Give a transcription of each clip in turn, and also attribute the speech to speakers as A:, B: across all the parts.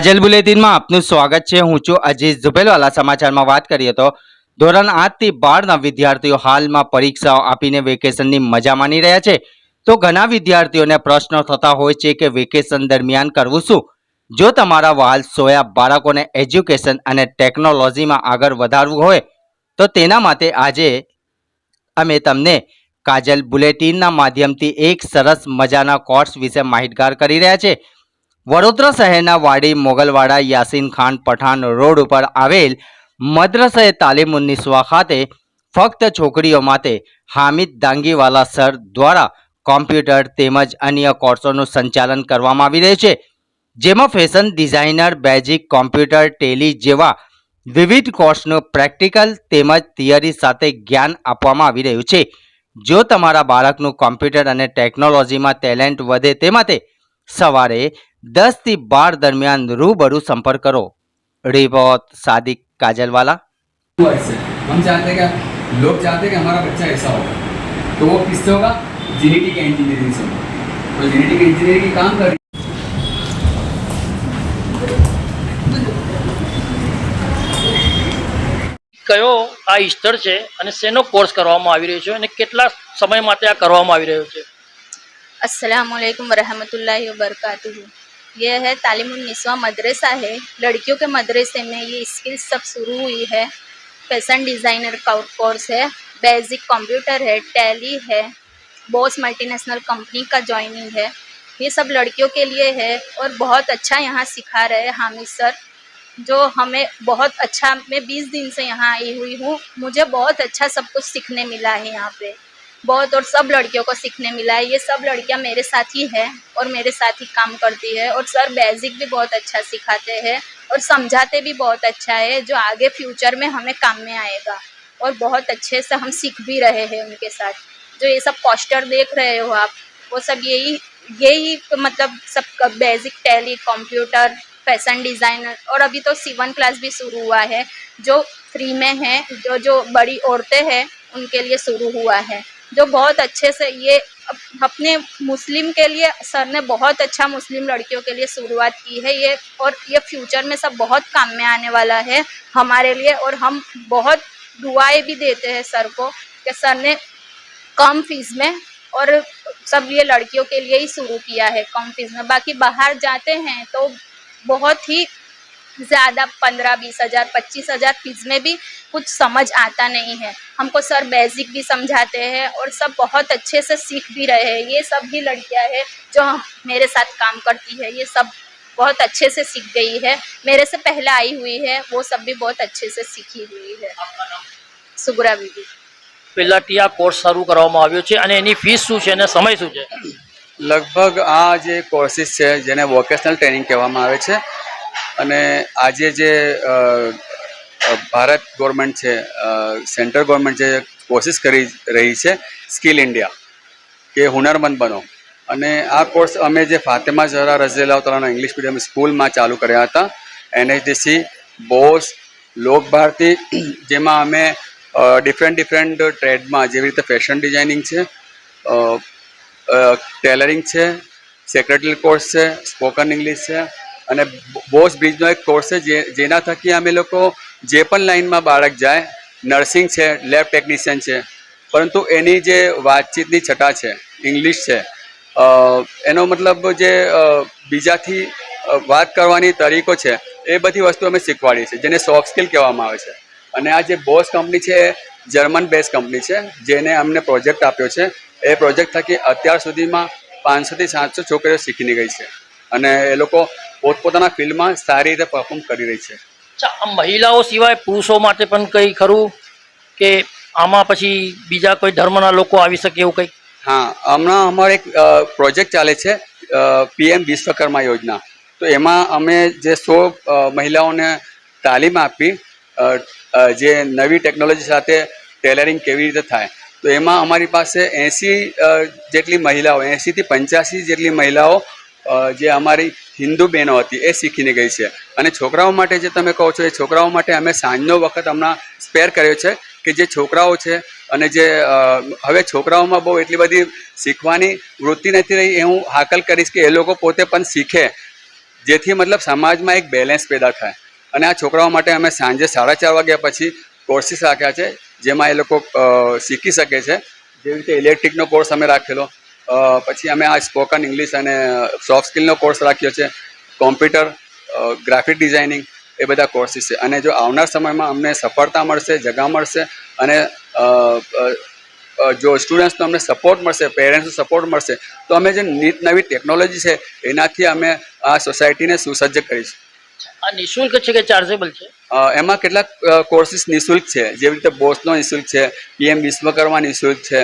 A: કાજલ બુલેટિનમાં આપનું સ્વાગત છે। હું છું અજીઝ ઝુબેલવાલા। સમાચારમાં વાત કરીએ તો ધોરણ 8 થી 12ના વિદ્યાર્થીઓ હાલમાં પરીક્ષાઓ આપીને વેકેશનની મજા માણી રહ્યા છે। તો ઘણા વિદ્યાર્થીઓને પ્રશ્નો થતા હોય છે કે વેકેશન દરમિયાન કરવું શું। જો તમારા વહાલ સોયા બાળકોને એજ્યુકેશન અને ટેકનોલોજીમાં આગળ વધારવું હોય તો તેના માટે આજે અમે તમને કાજલ બુલેટિનના માધ્યમથી એક સરસ મજાના કોર્સ વિશે માહિતગાર કરી રહ્યા છે। વડોદરા શહેરના વાડી મોગલવાડા યાસીન ખાન પઠાણ રોડ ઉપર આવેલ મદ્રસા તાલીમ ઉન્નિસવા ખાતે ફક્ત છોકરીઓ માટે હામિદ દાંગીવાલા સર દ્વારા કોમ્પ્યુટર તેમજ અન્ય કોર્સોનું સંચાલન કરવામાં આવી રહ્યું છે, જેમાં fashion designer, basic computer, Tally જેવા વિવિધ કોર્સનું પ્રેક્ટિકલ તેમજ થિયરી સાથે જ્ઞાન આપવામાં આવી રહ્યું છે। જો તમારા બાળકનું કોમ્પ્યુટર અને ટેકનોલોજીમાં ટેલેન્ટ વધે તે માટે સવારે 10 થી 12 दरमियान रूबरू संपर्क करो। रिपोर्ट सादिक काजलवाला।
B: हम चाहते हैं कि लोग चाहते हैं कि हमारा बच्चा ऐसा होगा, तो वो किससे होगा? जेनेटिक इंजीनियरिंग से होगा। तो जेनेटिक इंजीनियरिंग काम कर
C: કયો આ ઈસ્ટર છે અને શેનો કોર્સ કરવામાં આવી રહ્યો છે અને કેટલા સમય માટે આ કરવામાં આવી રહ્યો છે?
D: अस्सलामुअलैकुम वरहमतुल्लाहि वबरकातुहू। ये है तालीमुन्निस्वा मदरसा है। लड़कियों के मदरसे में ये स्किल्स सब शुरू हुई है। फैशन डिज़ाइनर का कोर्स है, बेसिक कंप्यूटर है, टैली है, बॉस मल्टीनेशनल कंपनी का जॉइनिंग है। ये सब लड़कियों के लिए है और बहुत अच्छा यहाँ सिखा रहे हैं हामिद सर, जो हमें बहुत अच्छा। मैं 20 दिन से यहाँ आई हुई हूँ, मुझे बहुत अच्छा सब कुछ सीखने मिला है यहाँ पे बहुत, और सब लड़कियों को सीखने मिला है। ये सब लड़कियां मेरे साथ ही हैं और मेरे साथ ही काम करती है। और सर बेसिक भी बहुत अच्छा सिखाते हैं और समझाते भी बहुत अच्छा है, जो आगे फ्यूचर में हमें काम में आएगा। और बहुत अच्छे से हम सीख भी रहे हैं उनके साथ। जो ये सब पोस्टर देख रहे हो आप, वो सब यही मतलब सब basic tally, computer, fashion designer, और अभी तो C1 क्लास भी शुरू हुआ है जो फ्री में है। जो बड़ी औरतें हैं उनके लिए शुरू हुआ है, जो बहुत अच्छे से ये अपने मुस्लिम के लिए सर ने बहुत अच्छा मुस्लिम लड़कियों के लिए शुरुआत की है ये। और ये फ्यूचर में सब बहुत काम में आने वाला है हमारे लिए। और हम बहुत दुआएं भी देते हैं सर को कि सर ने कम फीस में, और सब ये लड़कियों के लिए ही शुरू किया है कम फीस में। बाकी बाहर जाते हैं तो बहुत ही ज़्यादा 15-20 हज़ार 25 हज़ार फीस में भी कुछ समझ आता नहीं है। हमको सर बेसिक भी समझाते हैं और सब बहुत अच्छे से सीख भी रहे हैं। ये सब भी लड़कियां हैं जो मेरे साथ काम करती है, ये सब बहुत अच्छे से सीख गई है। मेरे से पहले आई हुई है, वो सब भी बहुत अच्छे से सीखी हुई है। सुगरा बीबी।
C: પહેલાથી આ કોર્સ શરૂ કરવામાં આવ્યો છે અને એની ફીસ શું છે અને સમય શું છે?
B: લગભગ આ જે કોર્સિસ છે જેને વોકેશનલ ટ્રેનિંગ કહેવામાં આવે છે, અને આજે જે ભારત ગવર્મેન્ટ છે, સેન્ટ્રલ ગવર્મેન્ટ જે કોશિશ કરી રહી છે સ્કિલ ઇન્ડિયા કે હુનરમંદ બનો, અને આ કોર્સ અમે જે ફાતિમા ઝહરા રઝિયલ્લાહુ તઆલાના ઇંગ્લિશ મીડિયમ સ્કૂલમાં ચાલુ કર્યા હતા, NHDC, બોસ, લોક ભારતી, જેમાં અમે ડિફરન્ટ ટ્રેડમાં જેવી રીતે ફેશન ડિઝાઇનિંગ છે, ટેલરિંગ છે, સેક્રેટરી કોર્સ છે, સ્પોકન ઇંગ્લિશ છે, અને બોસ બ્રિજનો એક કોર્સ છે જેના થકી અમે લોકો જે પણ લાઇનમાં બાળક જાય, નર્સિંગ છે, લેબ ટેકનિશિયન છે, પરંતુ એની જે વાતચીતની છટા છે, ઇંગ્લિશ છે, એનો મતલબ જે બીજાથી વાત કરવાની તરીકો છે, એ બધી વસ્તુ અમે શીખવાડીએ છીએ, જેને સોફ્ટ સ્કિલ કહેવામાં આવે છે। અને આ જે બોસ કંપની છે એ જર્મન બેઝ કંપની છે, જેને અમને પ્રોજેક્ટ આપ્યો છે। એ પ્રોજેક્ટ થકી અત્યાર સુધીમાં 500 થી 700 છોકરીઓ શીખી ગઈ છે, અને એ લોકો પોતપોતાના ફિલ્ડમાં સારી રીતે પરફોર્મ કરી રહી છે।
C: અચ્છા, આ મહિલાઓ સિવાય પુરુષો માટે પણ કંઈ ખરું કે આમાં પછી બીજા કોઈ ધર્મના લોકો આવી શકે એવું કંઈ?
B: હા, હમણાં અમારો એક પ્રોજેક્ટ ચાલે છે PM વિશ્વકર્મા યોજના। તો એમાં અમે જે 100 મહિલાઓને તાલીમ આપી, જે નવી ટેકનોલોજી સાથે ટેલરિંગ કેવી રીતે થાય, તો એમાં અમારી પાસે 80 જેટલી મહિલાઓ, 80 થી 85 જેટલી મહિલાઓ જે અમારી હિન્દુ બહેનો હતી એ શીખીને ગઈ છે। અને છોકરાઓ માટે જે તમે કહો છો, એ છોકરાઓ માટે અમે સાંજનો વખત હમણાં સ્પેર કર્યો છે કે જે છોકરાઓ છે અને જે હવે છોકરાઓમાં બહુ એટલી બધી શીખવાની વૃત્તિ નથી રહી, એ હું હાકલ કરીશ કે એ લોકો પોતે પણ શીખે જેથી મતલબ સમાજમાં એક બેલેન્સ પેદા થાય. અને આ છોકરાઓ માટે અમે સાંજે 4:30 વાગ્યા પછી કોર્સીસ રાખ્યા છે, જેમાં એ લોકો શીખી શકે છે. જેવી રીતે ઇલેક્ટ્રિકનો કોર્સ અમે રાખેલો, પછી અમે આ સ્પોકન ઇંગ્લિશ અને સોફ્ટ સ્કિલનો કોર્સ રાખ્યો છે, કોમ્પ્યુટર, ગ્રાફિક ડિઝાઇનિંગ, એ બધા કોર્સીસ છે. અને જો આવનાર સમયમાં અમને સફળતા મળશે, જગા મળશે અને જો સ્ટુડન્ટ્સનો અમને સપોર્ટ મળશે, પેરેન્ટ્સનો સપોર્ટ મળશે, તો અમે જે નવી ટેકનોલોજી છે એનાથી અમે આ સોસાયટીને સુસજ્જ કરીશું.
C: આ નિઃશુલ્ક છે કે ચાર્જેબલ છે?
B: એમાં કેટલાક કોર્સીસ નિઃશુલ્ક છે, જેવી રીતે બોસનો નિઃશુલ્ક છે, PM વિશ્વકર્મા નિઃશુલ્ક છે.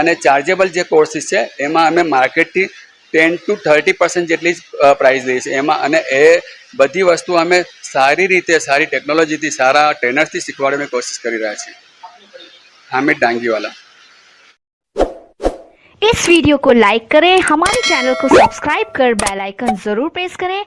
B: અને ચાર્જેબલ જે કોર્સીસ છે એમાં અમે માર્કેટથી 10 to 30% જેટલી જ પ્રાઇસ લઈએ છીએ એમાં. અને એ બધી વસ્તુ અમે સારી રીતે, સારી ટેકનોલોજીથી, સારા ટ્રેનર્સથી શીખવાડવાની કોશિશ કરી રહ્યા છીએ. हामिद डांगीवाला.
E: इस वीडियो को लाइक करें, हमारे चैनल को सब्सक्राइब कर बेल आइकन जरूर प्रेस करें